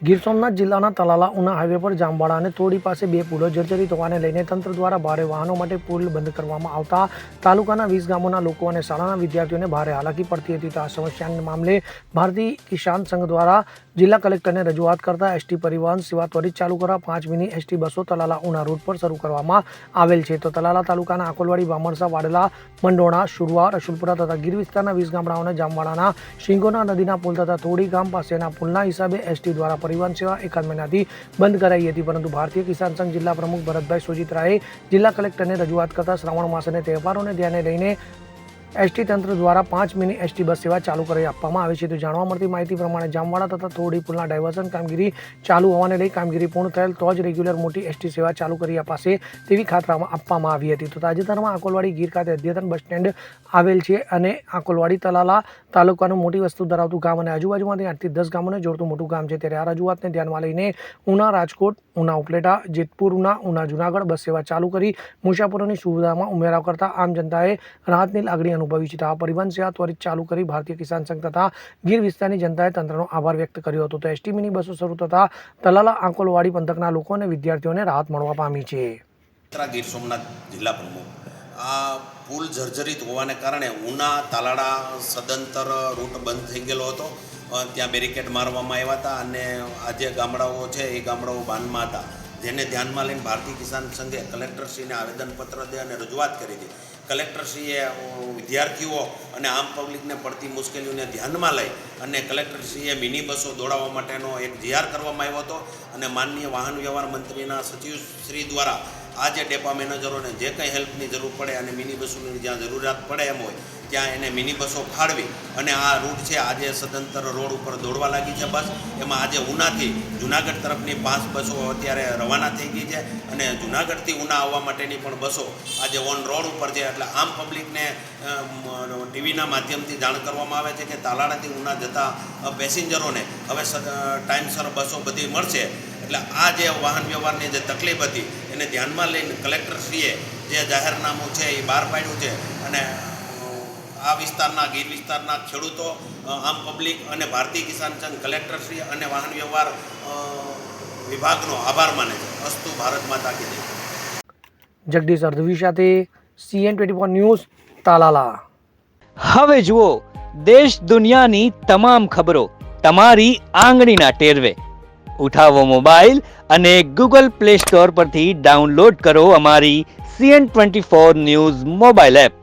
ગીર સોમનાથ જિલ્લાના તલાલા ઉના હાઈવે પર જામવાડા અને તોડી પાસે બે પુલો જર્જરિત હોવાને લઈને તંત્ર દ્વારા ભારે વાહનો માટે પુલ બંધ કરવામાં આવતા તાલુકાના 20 ગામોના લોકો અને શાળાના વિદ્યાર્થીઓને ભારે હાલાકી પડતી હતી. તો આ સમસ્યાના મામલે ભારતીય કિસાન સંઘ દ્વારા જિલ્લા કલેક્ટરને રજૂઆત કરતા એસટી પરિવહન સેવા ત્વરિત ચાલુ કરવા 5 મિની એસટી બસો તલાલા ઉના રૂટ પર શરૂ કરવામાં આવેલ છે. તો તલાલા તાલુકાના આકોલવાડી, બામણસા, વાડલા, મંડોણા, શુરવા, રસુલપુરા તથા ગીર વિસ્તારના 20 ગામડાઓને જામવાડાના શિંગોના નદીના પુલ તથા તોડી ગામ પાસેના પુલના હિસાબે એસટી દ્વારા પરિવહન સેવા એકાદ મહિનાથી બંધ કરાઈ હતી. પરંતુ ભારતીય કિસાન સંઘ જિલ્લા પ્રમુખ ભરતભાઈ સોજીત્રાએ જિલ્લા કલેક્ટરને રજૂઆત કરતા શ્રાવણ માસ અને તહેવારોને ધ્યાને લઈને એસટી તંત્ર દ્વારા 5 મિની એસટી બસ સેવા ચાલુ કરી આપવામાં આવી છે. તો જાણવા મળતી માહિતી પ્રમાણે જામવાડા તથા તોડી પુલના ડાયવર્ઝન કામગીરી ચાલુ હોવાને લઈ કામગીરી પૂર્ણ થયેલ તો જ રેગ્યુલર મોટી એસટી સેવા ચાલુ કરી અપાશે તેવી ખાતરી આપવામાં આવી હતી. તો તાજેતરમાં આકોલવાડી ગીર ખાતે અદ્યતન બસ સ્ટેન્ડ આવેલ છે અને આકોલવાડી તલાલા તાલુકાનું મોટી વસ્તી ધરાવતું ગામ અને આજુબાજુમાંથી 8 થી 10 ગામોને જોડતું મોટું ગામ છે. ત્યારે આ રજૂઆતને ધ્યાનમાં લઈને ઉના રાજકોટ, ઉના ઉપલેટા, જેતપુર, ઉના જુનાગઢ બસ સેવા ચાલુ કરી મુસાફરોની સુવિધામાં ઉમેરો કરતા આમ જનતાએ રાહતની લાગણી અનુભવી છે. આ પરિવહન સેવા ત્વરિત ચાલુ કરી ભારતીય કિસાન સંઘ તથા ગીર વિસ્તારની જનતાએ તંત્રનો આભાર વ્યક્ત કર્યો હતો. તો એસટી મિની બસો શરૂ થતા તલાલા આકોલવાડી પંથકના લોકો અને વિદ્યાર્થીઓને રાહત મળવા પામી છે. ગીર સોમનાથ જિલ્લા પ્રમુખ આ પુલ જર્જરિત હોવાને કારણે ઉના તાલાળા સદંતર રૂટ બંધ થઈ ગયેલો હતો. ત્યાં બેરિકેડ મારવામાં આવ્યા હતા અને આ જે ગામડાઓ છે એ ગામડાઓ બાનમાં હતા, જેને ધ્યાનમાં લઈને ભારતીય કિસાન સંઘે કલેક્ટરશ્રીને આવેદનપત્ર દે અને રજૂઆત કરી હતી. કલેક્ટરશ્રીએ વિદ્યાર્થીઓ અને આમ પબ્લિકને પડતી મુશ્કેલીઓને ધ્યાનમાં લઈ અને કલેક્ટરશ્રીએ મિની બસો દોડાવવા માટેનો એક જીઆર કરવામાં આવ્યો હતો અને માનનીય વાહન વ્યવહાર મંત્રીના સચિવશ્રી દ્વારા આ જે ડેપા મેનેજરોને જે કંઈ હેલ્પની જરૂર પડે અને મિની બસોની જ્યાં જરૂરિયાત પડે એમ હોય ત્યાં એને મિની બસો ફાળવી અને આ રૂટ છે આજે સદંતર રોડ ઉપર દોડવા લાગી છે બસ. એમાં આજે ઉનાથી જુનાગઢ તરફની 5 બસો અત્યારે રવાના થઈ ગઈ છે અને જુનાગઢથી ઉના આવવા માટેની પણ બસો આજે ઓન રોડ ઉપર છે. એટલે આમ પબ્લિકને ટીવીના માધ્યમથી જાણ કરવામાં આવે છે કે તાલાળાથી ઉના જતા પેસેન્જરોને હવે ટાઈમસર બસો બધી મળશે. એટલે આ જે વાહન વ્યવહારની જે તકલીફ હતી એને ધ્યાનમાં લઈને કલેક્ટરશ્રીએ જે જાહેરનામું છે એ બહાર પાડ્યું છે અને આ વિસ્તારના ગીર વિસ્તારના ખેડૂતો, આમ પબ્લિક અને ભારતીય કિસાન સંઘ કલેક્ટરશ્રી અને વાહન વ્યવહાર વિભાગનો આભાર માને છે. અસ્તુ ભારત માતા કી જય. જગદીશ અર્ધવી સાથે CN24 ન્યૂઝ તાલાલા. હવે જુઓ દેશ દુનિયાની તમામ ખબરો તમારી આંગળીના ટેરવે. ઉઠાવો મોબાઈલ અને Google Play Store પરથી ડાઉનલોડ કરો અમારી CN24 ન્યૂઝ મોબાઈલ એપ.